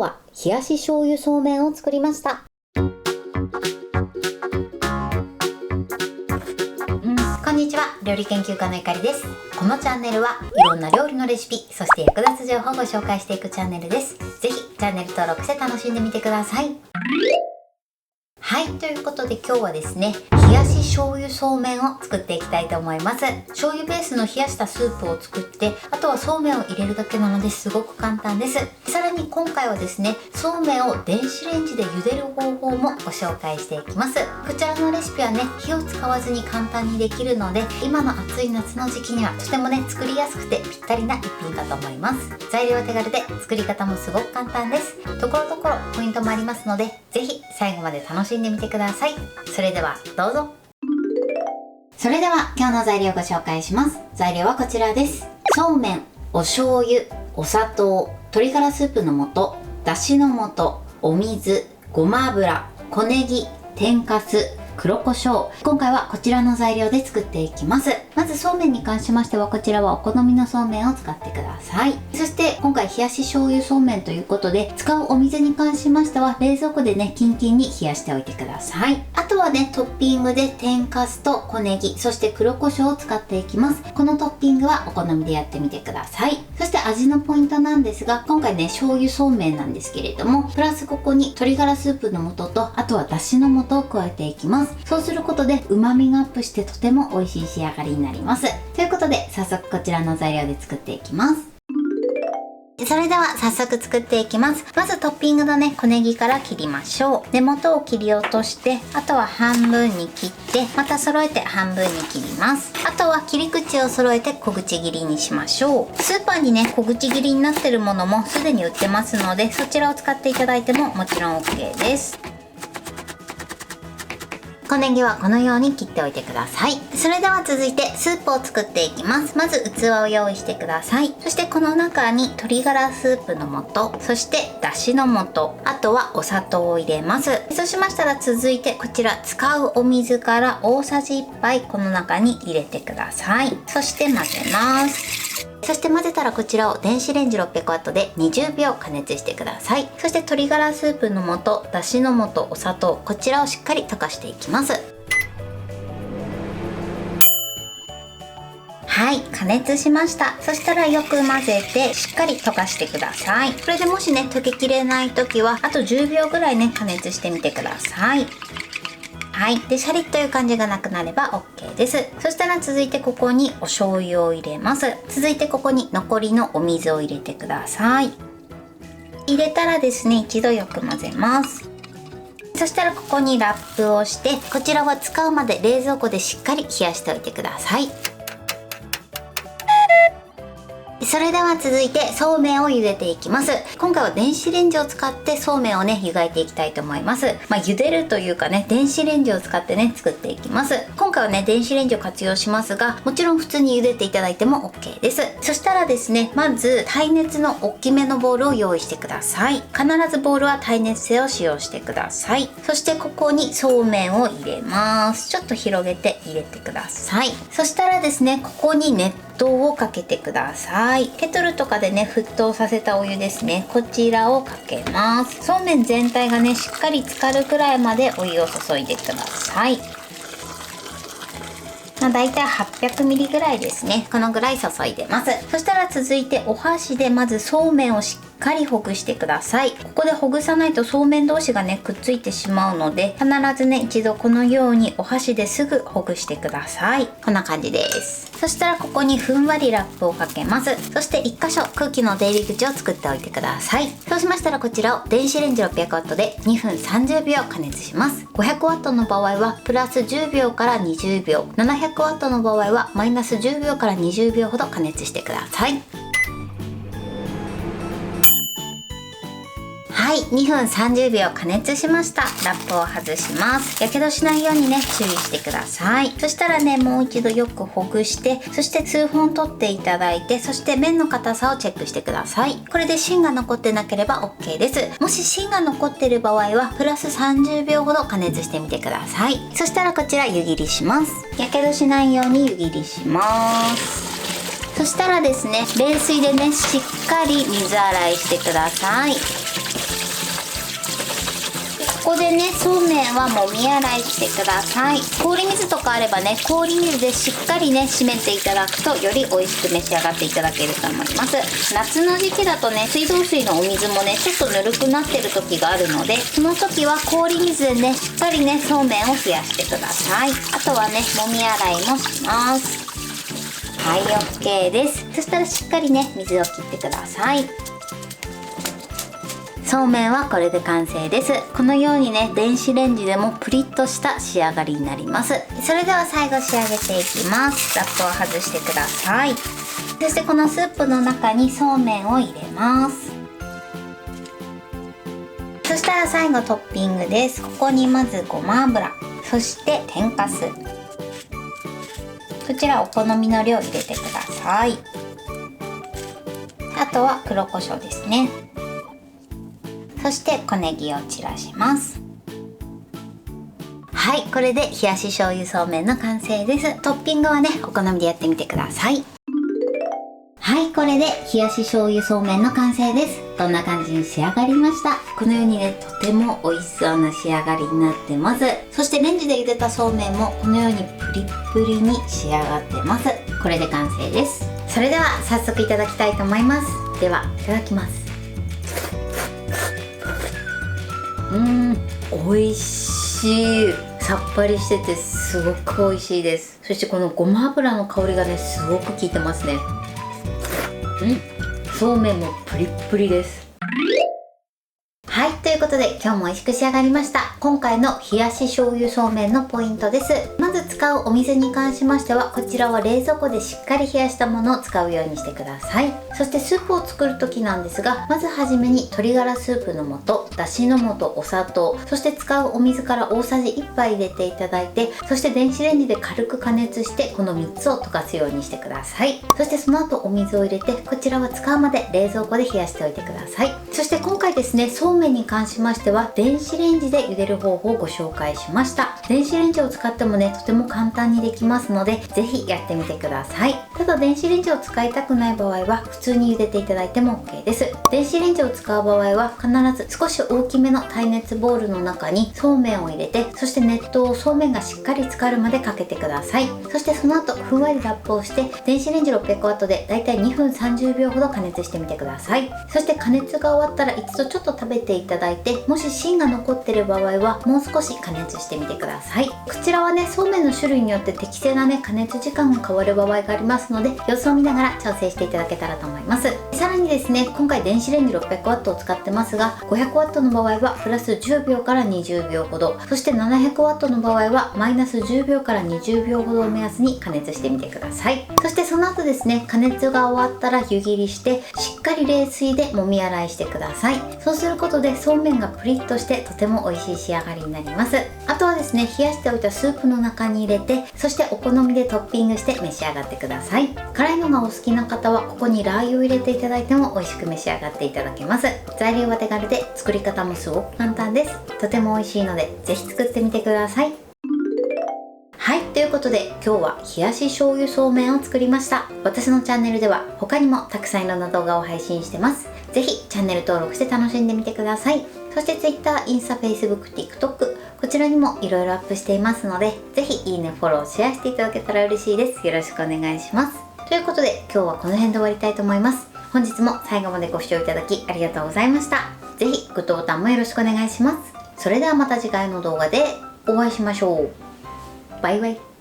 は冷やし醤油そうめんを作りました。こんにちは、料理研究家のゆかりです。このチャンネルはいろんな料理のレシピ、そして役立つ情報をご紹介していくチャンネルです。ぜひチャンネル登録して楽しんでみてください。はい、ということで今日はですね、冷やし醤油そうめんを作っていきたいと思います。醤油ベースの冷やしたスープを作って、あとはそうめんを入れるだけなのですごく簡単です。さらに今回はですね、そうめんを電子レンジで茹でる方法もご紹介していきます。こちらのレシピはね、火を使わずに簡単にできるので、今の暑い夏の時期にはとてもね、作りやすくてぴったりな一品かと思います。材料は手軽で作り方もすごく簡単です。ところどころポイントもありますので、ぜひ最後まで楽しんでみてください。それではどうぞ。それでは今日の材料をご紹介します。材料はこちらです。そうめん、お醤油、お砂糖、鶏ガラスープの素、だしの素、お水、ごま油、小ネギ、天かす、黒胡椒。今回はこちらの材料で作っていきます。まずそうめんに関しましては、こちらはお好みのそうめんを使ってください。そして今回冷やし醤油そうめんということで、使うお水に関しましては冷蔵庫でね、キンキンに冷やしておいてください。あとはね、トッピングで天かすと小ネギ、そして黒胡椒を使っていきます。このトッピングはお好みでやってみてください。そして味のポイントなんですが、今回ね、醤油そうめんなんですけれども、プラスここに鶏ガラスープの素と、あとはだしの素を加えていきます。そうすることで旨味がアップしてとても美味しい仕上がりになります。ということで早速こちらの材料で作っていきます。それでは早速作っていきます。まずトッピングのね、小ネギから切りましょう。根元を切り落として、あとは半分に切って、また揃えて半分に切ります。あとは切り口を揃えて小口切りにしましょう。スーパーにね、小口切りになってるものもすでに売ってますので、そちらを使っていただいてももちろん OK です。小ネギはこのように切っておいてください。それでは続いてスープを作っていきます。まず器を用意してください。そしてこの中に鶏ガラスープの素、そしてだしの素、あとはお砂糖を入れます。そうしましたら続いてこちら使うお水から大さじ1杯この中に入れてください。そして混ぜます。そして混ぜたらこちらを電子レンジ 600W で20秒加熱してください。そして鶏ガラスープの素、だしの素、お砂糖、こちらをしっかり溶かしていきます。はい、加熱しました。そしたらよく混ぜてしっかり溶かしてください。これでもしね、溶けきれない時はあと10秒ぐらいね、加熱してみてください。はい。で、シャリッという感じがなくなれば OK です。そしたら続いてここにお醤油を入れます。続いてここに残りのお水を入れてください。入れたらですね、一度よく混ぜます。そしたらここにラップをして、こちらは使うまで冷蔵庫でしっかり冷やしておいてください。それでは続いてそうめんを茹でていきます。今回は電子レンジを使ってそうめんをね、湯がいていきたいと思います。茹でるというかね、電子レンジを使ってね、作っていきます。今回はね、電子レンジを活用しますが、もちろん普通に茹でていただいても OK です。そしたらですね、まず耐熱の大きめのボウルを用意してください。必ずボウルは耐熱性を使用してください。そしてここにそうめんを入れます。ちょっと広げて入れてください。そしたらですね、ここに熱湯をかけてください。ケトルとかでね、沸騰させたお湯ですね、こちらをかけます。そうめん全体がね、しっかり浸かるくらいまでお湯を注いでください。だいたい 800ml ぐらいですね。このぐらい注いでます。そしたら続いてお箸でまずそうめんをしっかりほぐしてください。ここでほぐさないとそうめん同士がね、くっついてしまうので、必ずね、一度このようにお箸ですぐほぐしてください。こんな感じです。そしたらここにふんわりラップをかけます。そして1箇所空気の出入り口を作っておいてください。そうしましたらこちらを電子レンジ 600W で2分30秒加熱します。500W の場合はプラス10秒から20秒、700W の場合はマイナス10秒から20秒ほど加熱してください。はい、2分30秒加熱しました。ラップを外します。やけどしないようにね、注意してください。そしたらね、もう一度よくほぐして、そして数本取っていただいて、そして麺の硬さをチェックしてください。これで芯が残ってなければ OK です。もし芯が残っている場合はプラス30秒ほど加熱してみてください。そしたらこちら湯切りします。やけどしないように湯切りします。そしたらですね、冷水でね、しっかり水洗いしてください。ここでね、そうめんはもみ洗いしてください。氷水とかあればね、氷水でしっかりね締めていただくとより美味しく召し上がっていただけると思います。夏の時期だとね、水道水のお水もねちょっとぬるくなってる時があるので、その時は氷水でねしっかりねそうめんを冷やしてください。あとはね、もみ洗いもします。はい、 OK です。そしたらしっかりね水を切ってください。そうめんはこれで完成です。このようにね、電子レンジでもプリッとした仕上がりになります。それでは最後仕上げていきます。ラップを外してください。そしてこのスープの中にそうめんを入れます。そしたら最後トッピングです。ここにまずごま油、そして天かす、こちらお好みの量入れてください。あとは黒胡椒ですね。そして小ネギを散らします。はい、これで冷やし醤油そうめんの完成です。トッピングはね、お好みでやってみてください。はい、これで冷やし醤油そうめんの完成です。どんな感じに仕上がりました？このようにね、とても美味しそうな仕上がりになってます。そしてレンジで茹でたそうめんもこのようにプリップリに仕上がってます。これで完成です。それでは早速いただきたいと思います。では、いただきます。美味しい。さっぱりしててすごく美味しいです。そしてこのごま油の香りがね、すごく効いてますね。そうめんもプリップリです。はい、ということで今日も美味しく仕上がりました。今回の冷やし醤油そうめんのポイントです。まず使うお水に関しましては、こちらは冷蔵庫でしっかり冷やしたものを使うようにしてください。そしてスープを作る時なんですが、まずはじめに鶏ガラスープの素、だしの素、お砂糖、そして使うお水から大さじ1杯入れていただいて、そして電子レンジで軽く加熱してこの3つを溶かすようにしてください。そしてその後お水を入れて、こちらは使うまで冷蔵庫で冷やしておいてください。そして今回ですね、そうめんに関しましては電子レンジで茹でる方法をご紹介しました。電子レンジを使ってもね、とても簡単にできますので、ぜひやってみてください。ただ電子レンジを使いたくない場合は普通に茹でていただいても OK です。電子レンジを使う場合は必ず少し大きめの耐熱ボウルの中にそうめんを入れて、そして熱湯をそうめんがしっかり浸かるまでかけてください。そしてその後ふんわりラップをして電子レンジ 600W でだいたい2分30秒ほど加熱してみてください。そして加熱が終わったら一度ちょっと食べていただいて、もし芯が残っている場合はもう少し加熱してみてください。こちらはね、そうめんの種類によって適正なね加熱時間が変わる場合がありますので、様子を見ながら調整していただけたらと思います。さらにですね、今回電子レンジ 600W を使ってますが、 500W の場合はプラス10秒から20秒ほど、そして 700W の場合はマイナス10秒から20秒ほどを目安に加熱してみてください。そしてその後ですね、加熱が終わったら湯切りしてしっかり冷水でもみ洗いしてください。そうすることでそうめんがプリッとしてとても美味しい仕上がりになります。あとはですね、冷やしておいたスープの中に入れて、そしてお好みでトッピングして召し上がってください。辛いのがお好きな方はここにラー油を入れていただいても美味しく召し上がっていただけます。材料は手軽で作り方もすごく簡単です。とても美味しいのでぜひ作ってみてください。はい、ということで今日は冷やし醤油そうめんを作りました。私のチャンネルでは他にもたくさんいろんな動画を配信してます。ぜひチャンネル登録して楽しんでみてください。そして Twitter、インスタ、Facebook、TikTok、こちらにもいろいろアップしていますので、ぜひいいね、フォロー、シェアしていただけたら嬉しいです。よろしくお願いします。ということで今日はこの辺で終わりたいと思います。本日も最後までご視聴いただきありがとうございました。ぜひグッドボタンもよろしくお願いします。それではまた次回の動画でお会いしましょう。バイバイ。